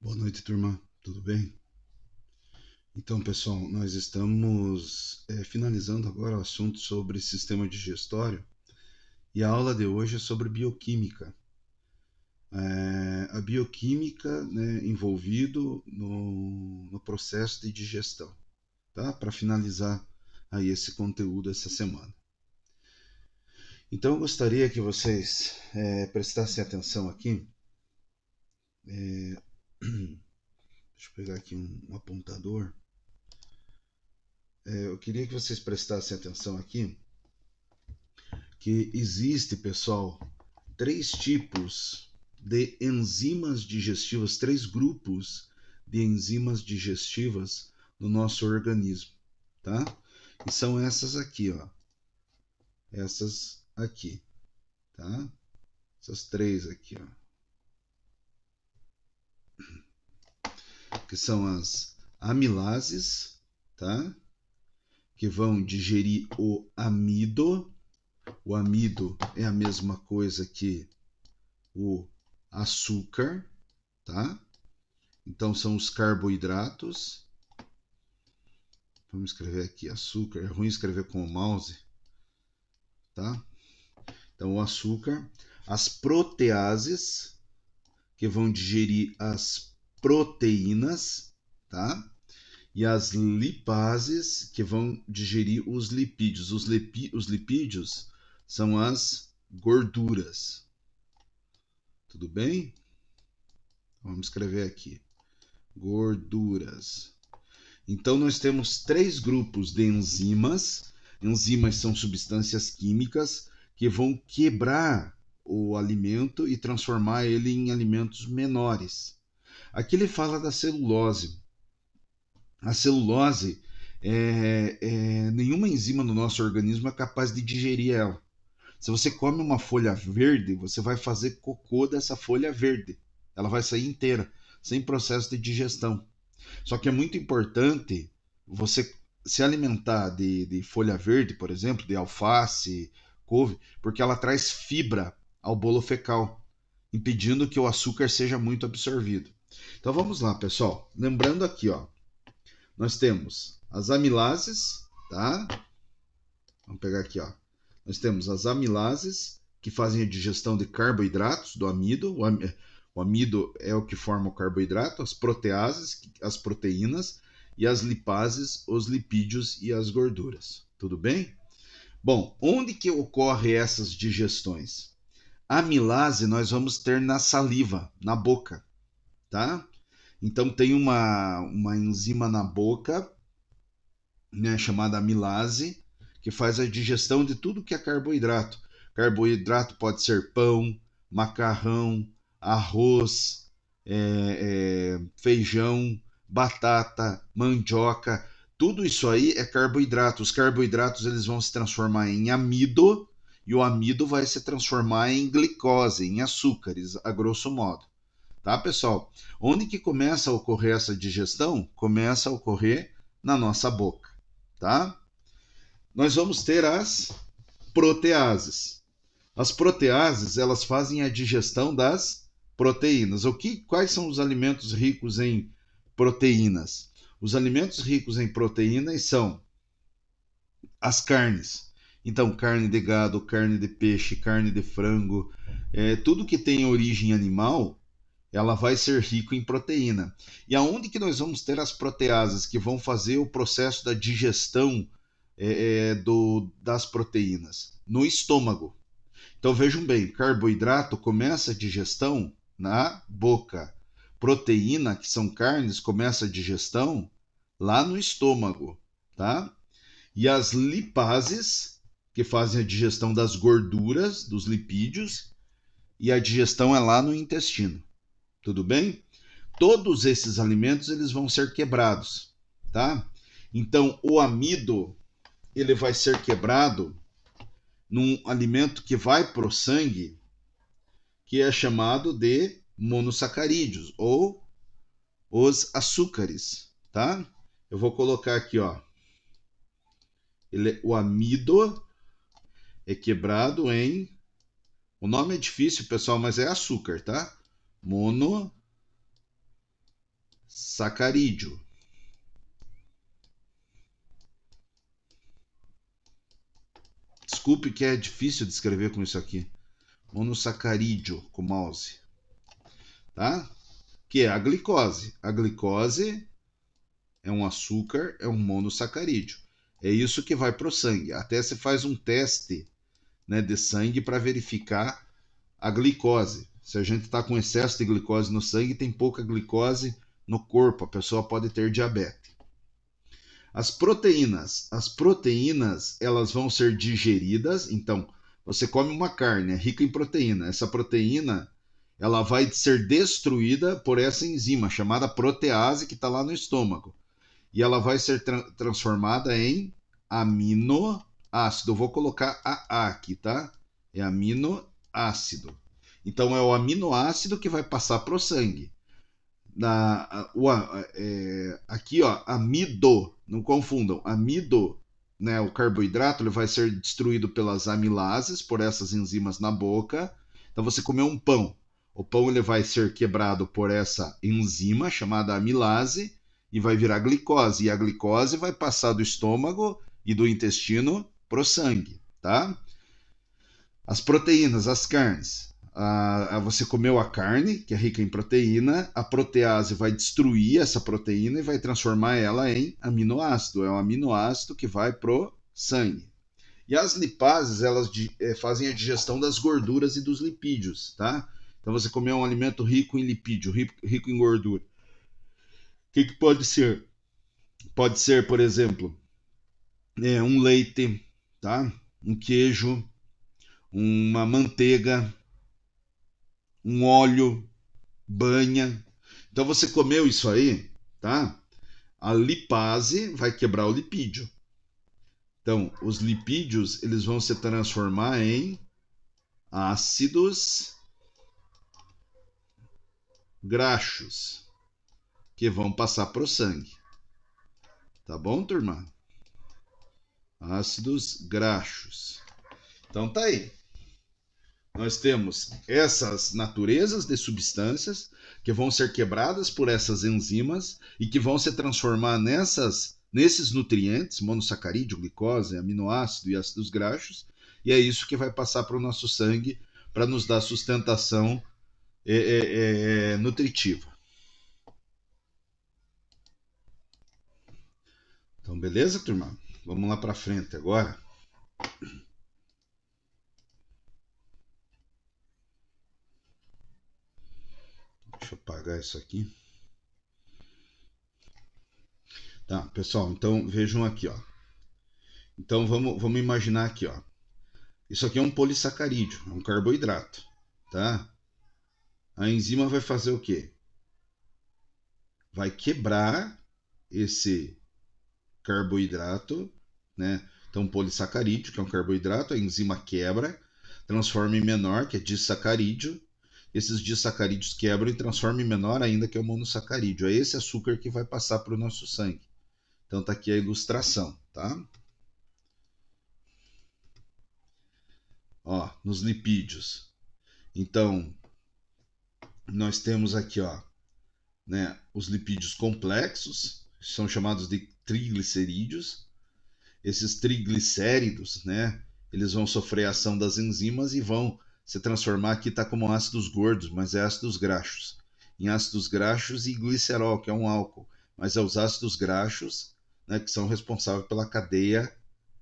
Boa noite, turma. Tudo bem? Então, pessoal, nós estamos finalizando agora o assunto sobre sistema digestório e a aula de hoje é sobre bioquímica. A bioquímica, né, envolvido no processo de digestão, tá? Para finalizar aí esse conteúdo essa semana. Então, eu gostaria que vocês prestassem atenção aqui. Deixa eu pegar aqui um apontador. Eu queria que vocês prestassem atenção aqui que existe, pessoal, três tipos de enzimas digestivas, três grupos de enzimas digestivas no nosso organismo, tá? E são essas aqui, ó. Essas aqui, tá? Essas três aqui, ó. Que são as amilases, tá? Que vão digerir o amido. O amido é a mesma coisa que o açúcar, tá? Então são os carboidratos. Vamos escrever aqui açúcar. É ruim escrever com o mouse, tá? Então o açúcar, as proteases que vão digerir as proteínas, tá? E as lipases que vão digerir os lipídios. Os lipídios são as gorduras. Tudo bem? Vamos escrever aqui. Gorduras. Então, nós temos três grupos de enzimas. Enzimas são substâncias químicas que vão quebrar o alimento e transformar ele em alimentos menores. Aqui ele fala da celulose. A celulose, nenhuma enzima no nosso organismo é capaz de digerir ela. Se você come uma folha verde, você vai fazer cocô dessa folha verde. Ela vai sair inteira, sem processo de digestão. Só que é muito importante você se alimentar de folha verde, por exemplo, de alface, couve, porque ela traz fibra ao bolo fecal, impedindo que o açúcar seja muito absorvido. Então vamos lá, pessoal. Lembrando aqui, ó, nós temos as amilases, tá? Vamos pegar aqui, ó. Nós temos as amilases, que fazem a digestão de carboidratos do amido. O amido é o que forma o carboidrato, as proteases, as proteínas, e as lipases, os lipídios e as gorduras. Tudo bem? Bom, onde que ocorre essas digestões? A amilase nós vamos ter na saliva, na boca, tá? Então tem uma enzima na boca, né, chamada amilase, que faz a digestão de tudo que é carboidrato. Carboidrato pode ser pão, macarrão, arroz, feijão, batata, mandioca. Tudo isso aí é carboidrato. Os carboidratos eles vão se transformar em amido e o amido vai se transformar em glicose, em açúcares, a grosso modo. Tá, pessoal? Onde que começa a ocorrer essa digestão? Começa a ocorrer na nossa boca, tá? Nós vamos ter as proteases. As proteases, elas fazem a digestão das proteínas. Quais são os alimentos ricos em proteínas? Os alimentos ricos em proteínas são as carnes. Então, carne de gado, carne de peixe, carne de frango, tudo que tem origem animal, ela vai ser rico em proteína. E aonde que nós vamos ter as proteases que vão fazer o processo da digestão das proteínas? No estômago. Então vejam bem, carboidrato começa a digestão na boca. Proteína, que são carnes, começa a digestão lá no estômago, tá? E as lipases, que fazem a digestão das gorduras, dos lipídios, e a digestão é lá no intestino. Tudo bem? Todos esses alimentos eles vão ser quebrados, tá? Então o amido ele vai ser quebrado num alimento que vai para o sangue, que é chamado de monossacarídeos ou os açúcares, tá? Eu vou colocar aqui, ó. O amido é quebrado em. O nome é difícil, pessoal, mas é açúcar, tá? Monossacarídeos. monossacarídeo. Desculpe que é difícil de escrever com isso aqui. Monossacarídeo com mouse. Tá? Que é a glicose. A glicose é um açúcar, é um monossacarídeo. É isso que vai para o sangue. Até você faz um teste, né, de sangue para verificar a glicose. Se a gente está com excesso de glicose no sangue, tem pouca glicose no corpo, a pessoa pode ter diabetes. As proteínas, elas vão ser digeridas. Então, você come uma carne, é rica em proteína. Essa proteína, ela vai ser destruída por essa enzima chamada protease que está lá no estômago. E ela vai ser transformada em aminoácido. Eu vou colocar a aqui, tá? É aminoácido. Então, é o aminoácido que vai passar para o sangue. Aqui, ó, amido, não confundam, amido, né, o carboidrato, ele vai ser destruído pelas amilases, por essas enzimas na boca. Então você comeu um pão, o pão ele vai ser quebrado por essa enzima chamada amilase e vai virar glicose, e a glicose vai passar do estômago e do intestino para o sangue, tá? As proteínas, as carnes. Você comeu a carne, que é rica em proteína, a protease vai destruir essa proteína e vai transformar ela em aminoácido. É o aminoácido que vai pro sangue. E as lipases, elas fazem a digestão das gorduras e dos lipídios, tá? Então você comeu um alimento rico em lipídio, rico em gordura. O que pode ser? Pode ser, por exemplo, um leite, tá? Um queijo, uma manteiga, um óleo, banha. Então você comeu isso aí, tá? A lipase vai quebrar o lipídio. Então, os lipídios, eles vão se transformar em ácidos graxos, que vão passar para o sangue. Tá bom, turma? Ácidos graxos. Então tá aí. Nós temos essas naturezas de substâncias que vão ser quebradas por essas enzimas e que vão se transformar nesses nutrientes, monossacarídeo, glicose, aminoácido e ácidos graxos, e é isso que vai passar para o nosso sangue para nos dar sustentação nutritiva. Então, beleza, turma? Vamos lá para frente agora. Deixa eu apagar isso aqui. Tá, pessoal, então vejam aqui, ó. Então vamos imaginar aqui, ó. Isso aqui é um polissacarídeo, é um carboidrato, tá? A enzima vai fazer o quê? Vai quebrar esse carboidrato, né? Então, polissacarídeo, que é um carboidrato, a enzima quebra, transforma em menor, que é disacarídeo. Esses disacarídeos quebram e transformam em menor ainda, que é o monossacarídeo. É esse açúcar que vai passar para o nosso sangue. Então, tá aqui a ilustração, tá? Ó, nos lipídios. Então, nós temos aqui, ó, né, os lipídios complexos, são chamados de triglicerídeos. Esses triglicéridos, né, eles vão sofrer a ação das enzimas e vão se transformar, aqui está como ácidos gordos, mas é ácidos graxos. Em ácidos graxos e glicerol, que é um álcool. Mas é os ácidos graxos, né, que são responsáveis pela cadeia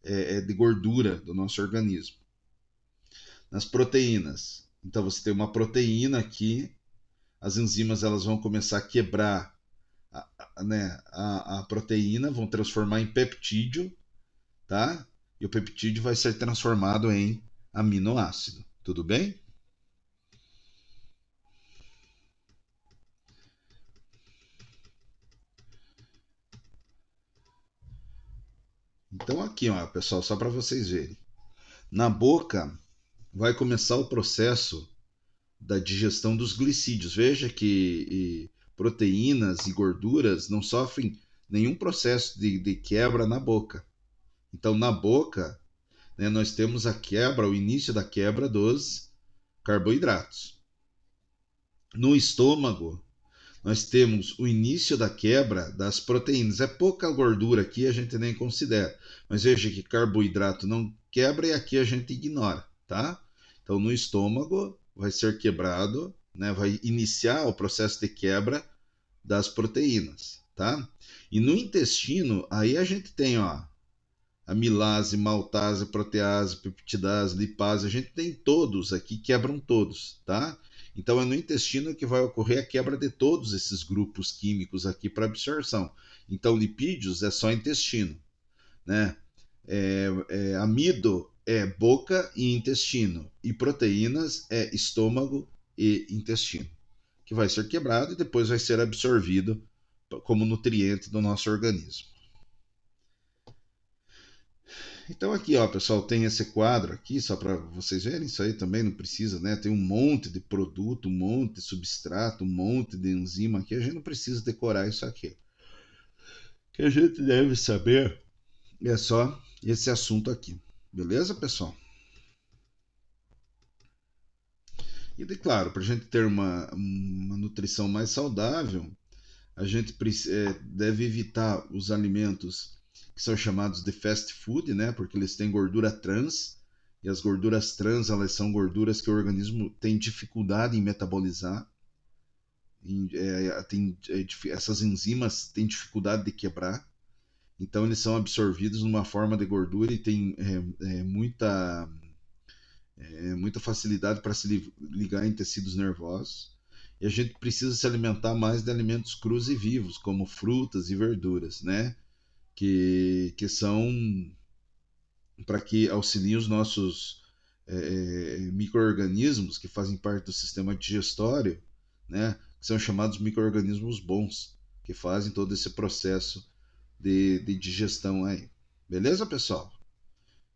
de gordura do nosso organismo. Nas proteínas. Então você tem uma proteína aqui, as enzimas elas vão começar a quebrar a proteína, vão transformar em peptídeo, tá? E o peptídeo vai ser transformado em aminoácido. Tudo bem? Então aqui, ó, pessoal, só para vocês verem. Na boca vai começar o processo da digestão dos glicídios. Veja que proteínas e gorduras não sofrem nenhum processo de quebra na boca. Então, na boca, né, nós temos a quebra, o início da quebra dos carboidratos. No estômago, nós temos o início da quebra das proteínas. É pouca gordura aqui, a gente nem considera. Mas veja que carboidrato não quebra e aqui a gente ignora, tá? Então, no estômago vai ser quebrado, né? Vai iniciar o processo de quebra das proteínas, tá? E no intestino, aí a gente tem, ó, amilase, maltase, protease, peptidase, lipase, a gente tem todos aqui, quebram todos, tá? Então é no intestino que vai ocorrer a quebra de todos esses grupos químicos aqui para absorção. Então lipídios é só intestino, né? Amido é boca e intestino, e proteínas é estômago e intestino, que vai ser quebrado e depois vai ser absorvido como nutriente do nosso organismo. Então aqui, ó, pessoal, tem esse quadro aqui, só para vocês verem, isso aí também não precisa, né? Tem um monte de produto, um monte de substrato, um monte de enzima aqui, a gente não precisa decorar isso aqui. O que a gente deve saber é só esse assunto aqui. Beleza, pessoal? E, claro, para a gente ter uma nutrição mais saudável, a gente deve evitar os alimentos que são chamados de fast food, né? Porque eles têm gordura trans, e as gorduras trans, elas são gorduras que o organismo tem dificuldade em metabolizar. Essas enzimas têm dificuldade de quebrar, então eles são absorvidos numa forma de gordura e tem muita facilidade para se ligar em tecidos nervosos. E a gente precisa se alimentar mais de alimentos crus e vivos, como frutas e verduras, né? Que são para que auxiliem os nossos micro-organismos que fazem parte do sistema digestório, né? Que são chamados micro-organismos bons, que fazem todo esse processo de digestão aí. Beleza, pessoal?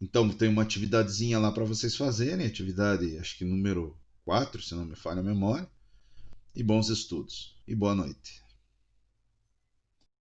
Então, tem uma atividadezinha lá para vocês fazerem, atividade, acho que número 4, se não me falha a memória. E bons estudos. E boa noite.